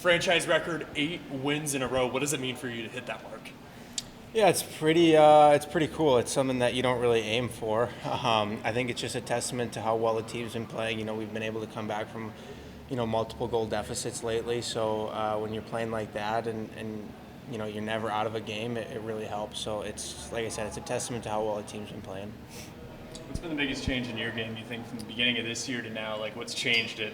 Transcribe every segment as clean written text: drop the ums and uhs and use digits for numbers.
Franchise record, 8 wins in a row. What does it mean for you to hit that mark? Yeah, it's pretty cool. It's something that you don't really aim for. I think it's just a testament to how well the team's been playing. We've been able to come back from, multiple goal deficits lately. So when you're playing like that and you're never out of a game, it really helps. So it's, like I said, it's a testament to how well the team's been playing. What's been the biggest change in your game, you think, from the beginning of this year to now? Like, what's changed it,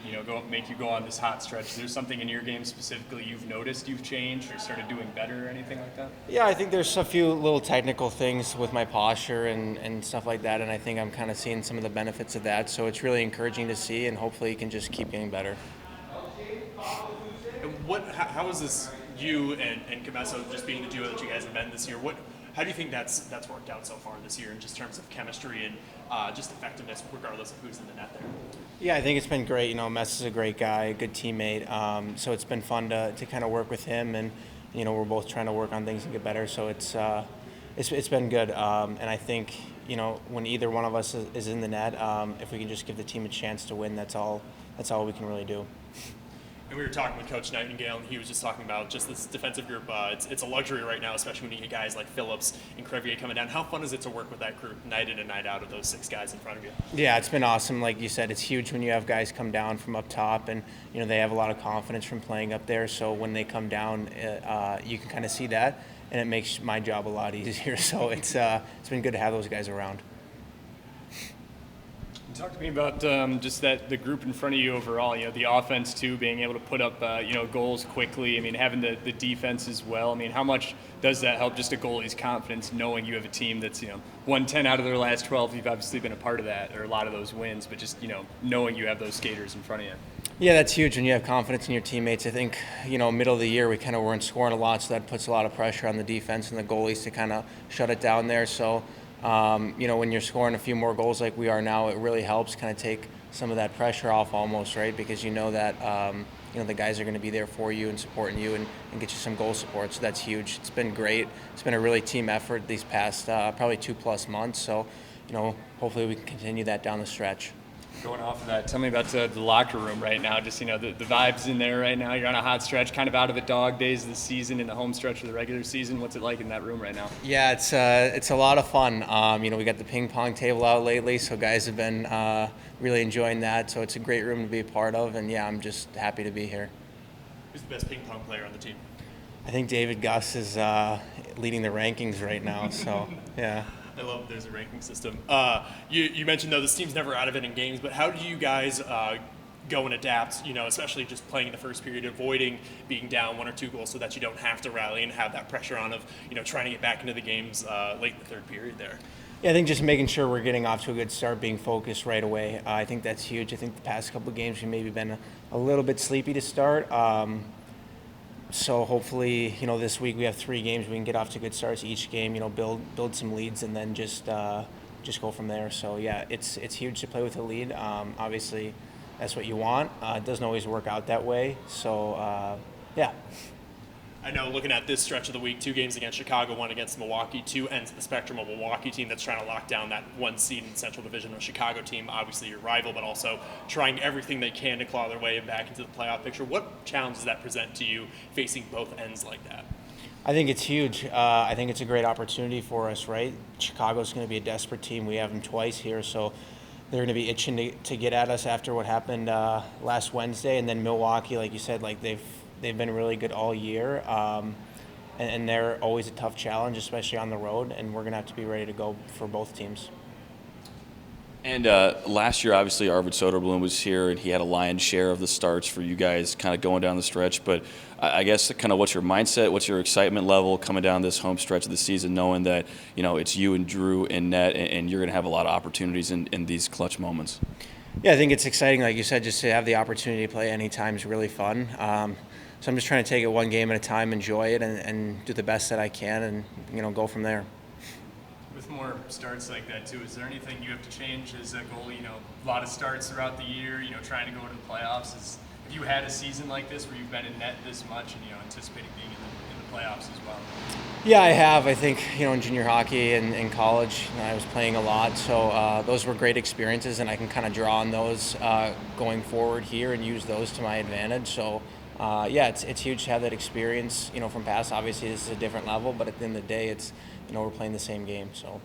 make you go on this hot stretch? Is there something in your game specifically you've noticed you've changed or started doing better or anything like that? Yeah, I think there's a few little technical things with my posture and stuff like that, and I think I'm kind of seeing some of the benefits of that. So it's really encouraging to see, and hopefully it can just keep getting better. And how is this you and Camesso just being the duo that you guys have been this year? How do you think that's worked out so far this year in just terms of chemistry and just effectiveness, regardless of who's in the net there? Yeah, I think it's been great. Mess is a great guy, a good teammate. So it's been fun to kind of work with him, and we're both trying to work on things and get better. So it's been good. And I think when either one of us is in the net, if we can just give the team a chance to win, that's all we can really do. And we were talking with Coach Nightingale, and he was just talking about just this defensive group. It's a luxury right now, especially when you get guys like Phillips and Crevier coming down. How fun is it to work with that group night in and night out of those 6 guys in front of you? Yeah, it's been awesome. Like you said, it's huge when you have guys come down from up top, and they have a lot of confidence from playing up there. So when they come down, you can kind of see that, and it makes my job a lot easier. So it's been good to have those guys around. Talk to me about just the group in front of you overall. The offense too, being able to put up goals quickly. I mean, having the defense as well. I mean, how much does that help just a goalie's confidence, knowing you have a team that's won 10 out of their last 12? You've obviously been a part of that, or a lot of those wins, but just knowing you have those skaters in front of you. Yeah, that's huge when you have confidence in your teammates. I think middle of the year we kind of weren't scoring a lot, so that puts a lot of pressure on the defense and the goalies to kind of shut it down there. So. When you're scoring a few more goals like we are now, it really helps kind of take some of that pressure off almost, right? Because that the guys are going to be there for you and supporting you and get you some goal support. So that's huge. It's been great. It's been a really team effort these past probably 2+ months. So, hopefully we can continue that down the stretch. Going off of that, tell me about the locker room right now. Just, the vibes in there right now. You're on a hot stretch, kind of out of the dog days of the season, in the home stretch of the regular season. What's it like in that room right now? Yeah, it's a lot of fun. We got the ping pong table out lately, so guys have been really enjoying that. So it's a great room to be a part of, and yeah, I'm just happy to be here. Who's the best ping pong player on the team? I think David Gus is leading the rankings right now, so yeah. I love there's a ranking system. You mentioned, though, this team's never out of it in games, but how do you guys go and adapt, especially just playing in the first period, avoiding being down 1 or 2 goals so that you don't have to rally and have that pressure on of, trying to get back into the games late in the third period there? Yeah, I think just making sure we're getting off to a good start, being focused right away. I think that's huge. I think the past couple of games we've maybe been a little bit sleepy to start. So hopefully, this week we have 3 games. We can get off to good starts each game. Build some leads and then just go from there. So yeah, it's huge to play with a lead. Obviously, that's what you want. It doesn't always work out that way. So yeah. I know, looking at this stretch of the week, 2 games against Chicago, 1 against Milwaukee, 2 ends of the spectrum. A Milwaukee team that's trying to lock down that 1 seed in the Central Division. A Chicago team, obviously your rival, but also trying everything they can to claw their way back into the playoff picture. What challenge does that present to you facing both ends like that? I think it's huge. I think it's a great opportunity for us, right? Chicago's going to be a desperate team. We have them twice here, so they're going to be itching to get at us after what happened last Wednesday. And then Milwaukee, like you said, like they've been really good all year, and they're always a tough challenge, especially on the road, and we're going to have to be ready to go for both teams. And last year, obviously, Arvid Soderblom was here, and he had a lion's share of the starts for you guys kind of going down the stretch. But I guess kind of what's your mindset, what's your excitement level coming down this home stretch of the season, knowing that, it's you and Drew in net, and you're going to have a lot of opportunities in these clutch moments? Yeah, I think it's exciting. Like you said, just to have the opportunity to play anytime is really fun. So I'm just trying to take it 1 game at a time, enjoy it, and do the best that I can, and go from there. With more starts like that too, is there anything you have to change as a goalie? A lot of starts throughout the year. Trying to go to the playoffs. Have you had a season like this where you've been in net this much, and anticipating being in the playoffs as well? Yeah, I have. I think in junior hockey and in college, I was playing a lot, so those were great experiences, and I can kind of draw on those going forward here and use those to my advantage. So yeah, it's huge to have that experience, from past. Obviously, this is a different level, but at the end of the day, it's we're playing the same game. So